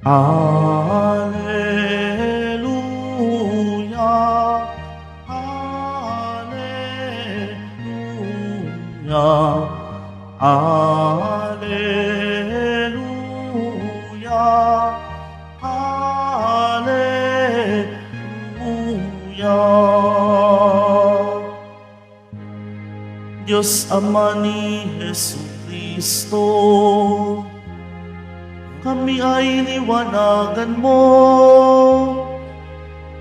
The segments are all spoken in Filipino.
Alleluia, Alleluia, Alleluia, Alleluia. Diyos Ama ni Jesucristo, kami ay liwanagan mo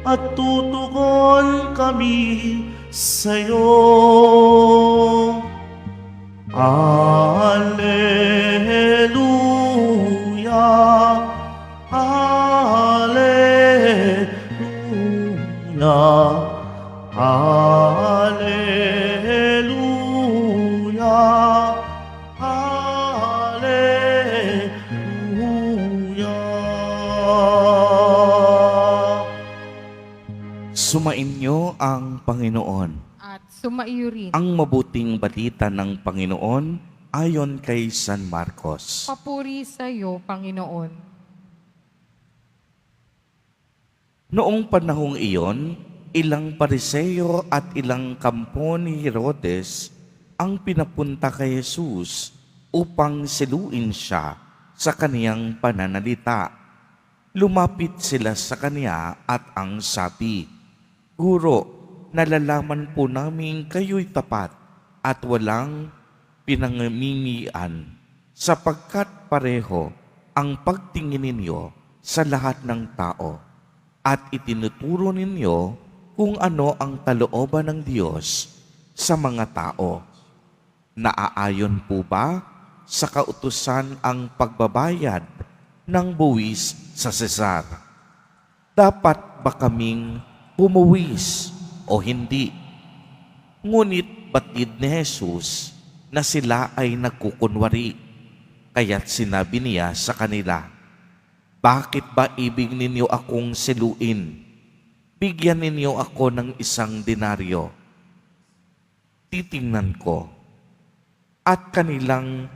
at tutugon kami sa'yo. Alleluia, Alleluia, Alleluia, Alleluia. Sumainyo ang Panginoon. At sumaiyo rin. Ang mabuting balita ng Panginoon ayon kay San Marcos. Papuri sa iyo, Panginoon. Noong panahong iyon, ilang Pariseo at ilang kampo ni Herodes ang pinapunta kay Jesus upang siluin siya sa kaniyang pananalita. Lumapit sila sa kaniya at ang sabi, "Guro, nalalaman po namin kayo'y tapat at walang pinangamimian, sapagkat pareho ang pagtingin ninyo sa lahat ng tao at itinuturo ninyo kung ano ang kalooban ng Diyos sa mga tao. Naaayon po ba sa kautusan ang pagbabayad ng buwis sa Cesar? Dapat ba kaming bumuwis o hindi?" Ngunit batid ni Jesus na sila ay nagkukunwari, kaya't sinabi niya sa kanila, "Bakit ba ibig ninyo akong siluin? Bigyan ninyo ako ng 1 denaryo. Titingnan ko." At kanilang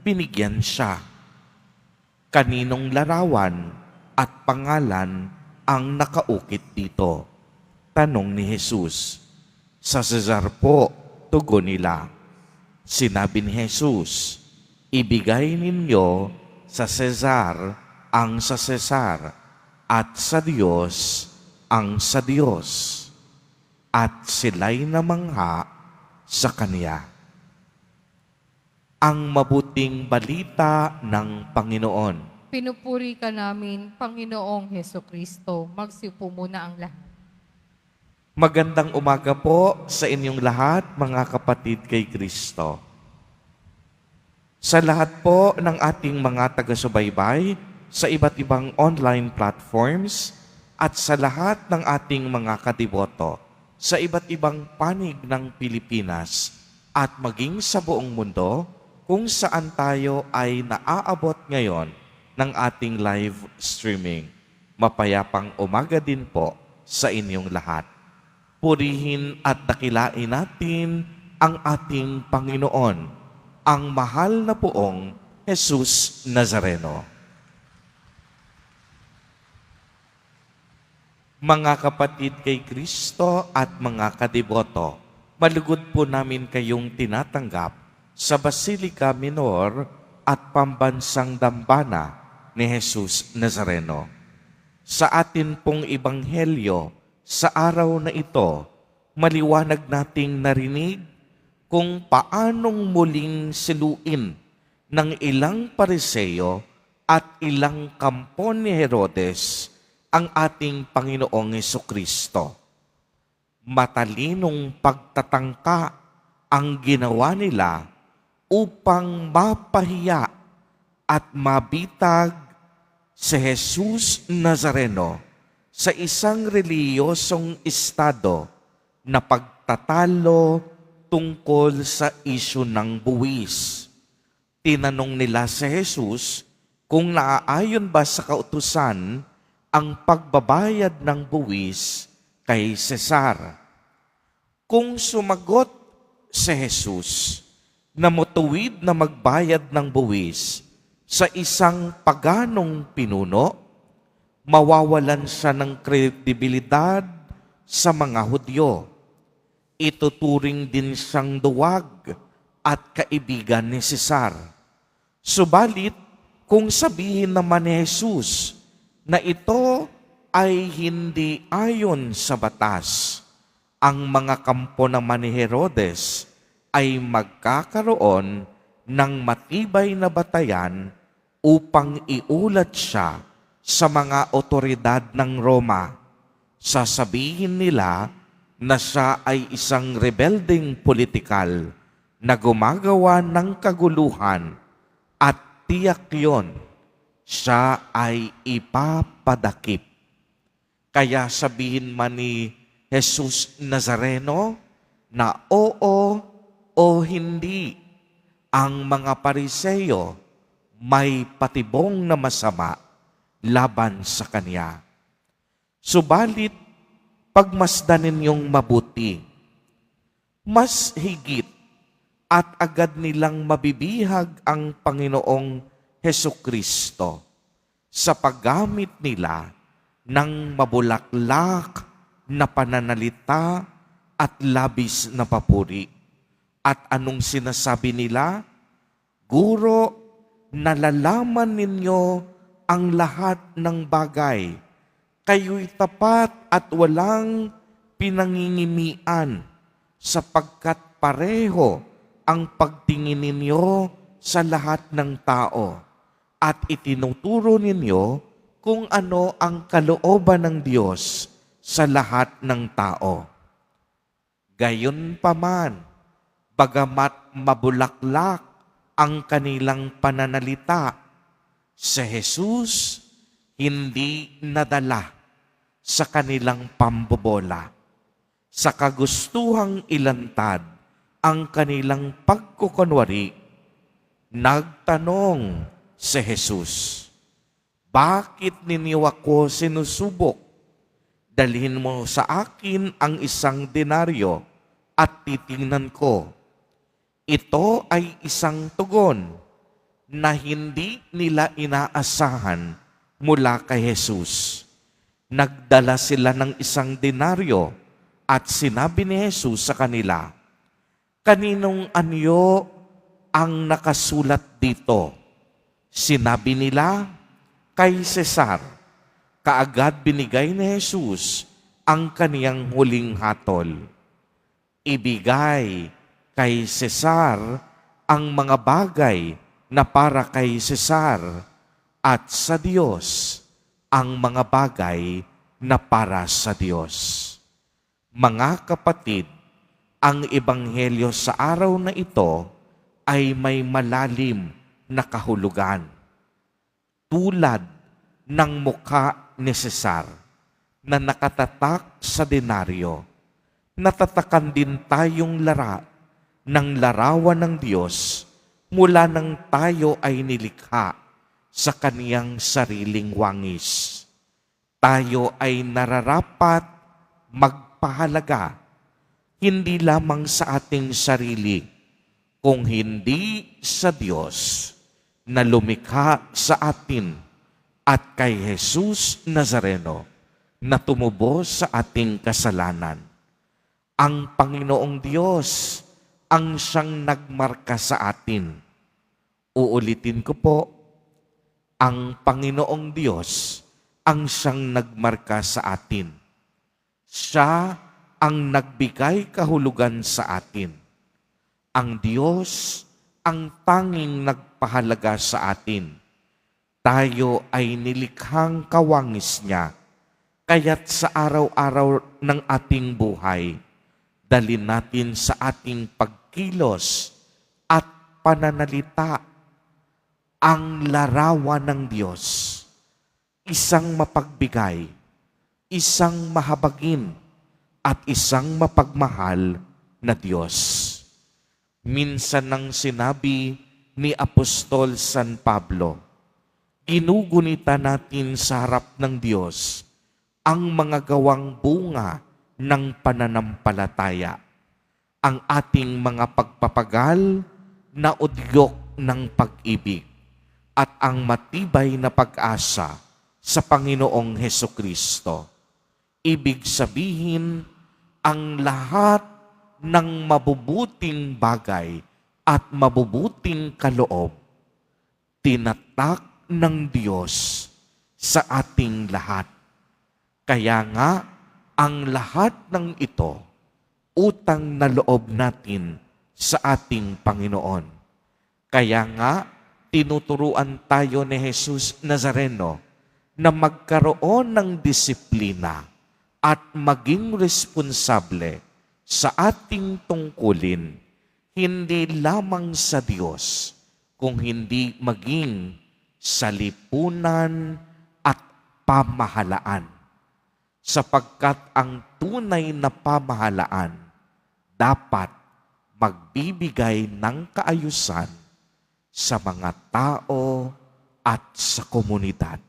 binigyan siya. Kaninong larawan at pangalan ang nakaukit dito? Tanong ni Jesus. "Sa Cesar po," tugon nila. Sinabi ni Jesus, "Ibigay ninyo sa Cesar ang sa Cesar at sa Diyos ang sa Diyos." At sila'y namangha sa Kaniya. Ang mabuting balita ng Panginoon. Pinupuri ka namin, Panginoong Hesukristo. Magsiupo muna ang lahat. Magandang umaga po sa inyong lahat, mga kapatid kay Kristo. Sa lahat po ng ating mga taga-subaybay sa iba't ibang online platforms at sa lahat ng ating mga kadiboto sa iba't ibang panig ng Pilipinas at maging sa buong mundo kung saan tayo ay naaabot ngayon ng ating live streaming. Mapayapang umaga din po sa inyong lahat. Purihin at dakilain natin ang ating Panginoon, ang mahal na poong Jesus Nazareno. Mga kapatid kay Kristo at mga kadiboto, malugod po namin kayong tinatanggap sa Basilica Minor at Pambansang Dambana ni Jesus Nazareno. Sa atin pong ebanghelyo sa araw na ito, maliwanag nating narinig kung paanong muling siluin ng ilang Pariseo at ilang kampo ni Herodes ang ating Panginoong Hesukristo. Matalinong pagtatangka ang ginawa nila upang mapahiya at mabitag si Jesus Nazareno sa isang reliyosong estado na pagtatalo tungkol sa isyu ng buwis. Tinanong nila si Jesus kung naaayon ba sa kautusan ang pagbabayad ng buwis kay Cesar. Kung sumagot si Jesus na matuwid na magbayad ng buwis sa isang paganong pinuno, mawawalan siya ng kredibilidad sa mga Hudyo. Ituturing din siyang duwag at kaibigan ni Cesar. Subalit, kung sabihin naman ni Jesus na ito ay hindi ayon sa batas, ang mga kampo naman ni Herodes ay magkakaroon ng matibay na batayan upang iulat siya sa mga otoridad ng Roma. Sasabihin nila na siya ay isang rebeldeng politikal na gumagawa ng kaguluhan at tiyak yon, siya ay ipapadakip. Kaya sabihin man ni Jesus Nazareno na oo o hindi, ang mga Pariseo may patibong na masama laban sa kanya. Subalit, pagmasdan ninyong mabuti, mas higit at agad nilang mabibihag ang Panginoong Hesukristo sa paggamit nila ng mabulaklak na pananalita at labis na papuri. At anong sinasabi nila? Guro, nalalaman ninyo ang lahat ng bagay. Kayo'y tapat at walang pinangingimian sapagkat pareho ang pagtingin ninyo sa lahat ng tao at itinuturo ninyo kung ano ang kalooban ng Diyos sa lahat ng tao. Gayunpaman, bagamat mabulaklak ang kanilang pananalita, si Jesus hindi nadala sa kanilang pambobola. Sa kagustuhang ilantad ang kanilang pagkukunwari, nagtanong si Jesus, "Bakit ninyo ako sinusubok? Dalhin mo sa akin ang 1 denaryo at titingnan ko." Ito ay isang tugon na hindi nila inaasahan mula kay Jesus. Nagdala sila ng 1 denaryo at sinabi ni Jesus sa kanila, "Kaninong anyo ang nakasulat dito?" Sinabi nila, "Kay Cesar." Kaagad binigay ni Jesus ang kaniyang huling hatol. Ibigay kay Cesar ang mga bagay na para kay Cesar at sa Diyos ang mga bagay na para sa Diyos. Mga kapatid, ang ebanghelyo sa araw na ito ay may malalim na kahulugan. Tulad ng mukha ni Cesar na nakatatak sa denaryo, natatakan din tayong lara ng larawan ng Diyos mula nang tayo ay nilikha sa kaniyang sariling wangis. Tayo ay nararapat magpahalaga hindi lamang sa ating sarili, kung hindi sa Diyos na lumikha sa atin at kay Jesus Nazareno na tumubos sa ating kasalanan. Ang Panginoong Diyos ang siyang nagmarka sa atin. Uulitin ko po, ang Panginoong Diyos ang siyang nagmarka sa atin. Siya ang nagbigay kahulugan sa atin. Ang Diyos ang tanging nagpahalaga sa atin. Tayo ay nilikhang kawangis niya, kaya't sa araw-araw ng ating buhay, dalhin natin sa ating pagkilos at pananalita ang larawan ng Diyos, isang mapagbigay, isang mahabagin, at isang mapagmahal na Diyos. Minsan nang sinabi ni Apostol San Pablo, ginugunita natin sa harap ng Diyos ang mga gawang bunga ng pananampalataya, ang ating mga pagpapagal na udyok ng pag-ibig, at ang matibay na pag-asa sa Panginoong Hesukristo. Ibig sabihin, ang lahat ng mabubuting bagay at mabubuting kaloob, tinatak ng Diyos sa ating lahat. Kaya nga, ang lahat ng ito, utang na loob natin sa ating Panginoon. Kaya nga, tinuturuan tayo ni Jesus Nazareno na magkaroon ng disiplina at maging responsable sa ating tungkulin, hindi lamang sa Diyos, kung hindi maging sa lipunan at pamahalaan. Sapagkat ang tunay na pamahalaan dapat magbibigay ng kaayusan sa mga tao at sa komunidad.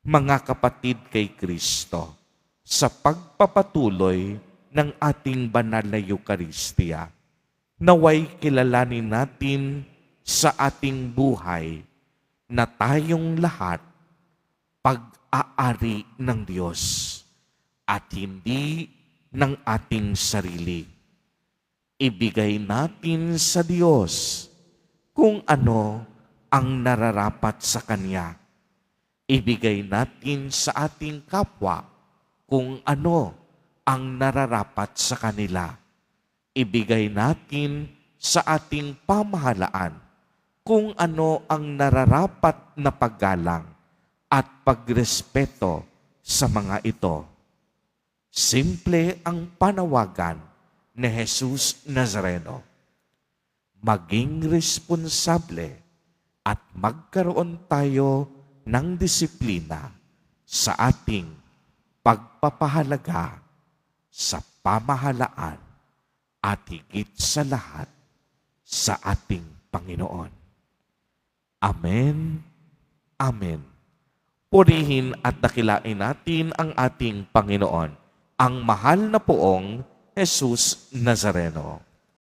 Mga kapatid kay Kristo, sa pagpapatuloy ng ating banal na Eucharistia, naway kilalanin natin sa ating buhay na tayong lahat pag-aari ng Diyos at hindi ng ating sarili. Ibigay natin sa Diyos kung ano ang nararapat sa Kanya. Ibigay natin sa ating kapwa kung ano ang nararapat sa kanila. Ibigay natin sa ating pamahalaan kung ano ang nararapat na paggalang at pagrespeto sa mga ito. Simple ang panawagan ni Jesus Nazareno. Maging responsable at magkaroon tayo ng disiplina sa ating pagpapahalaga sa pamahalaan at higit sa lahat sa ating Panginoon. Amen. Amen. Purihin at dakilain natin ang ating Panginoon, ang mahal na poong Jesus Nazareno.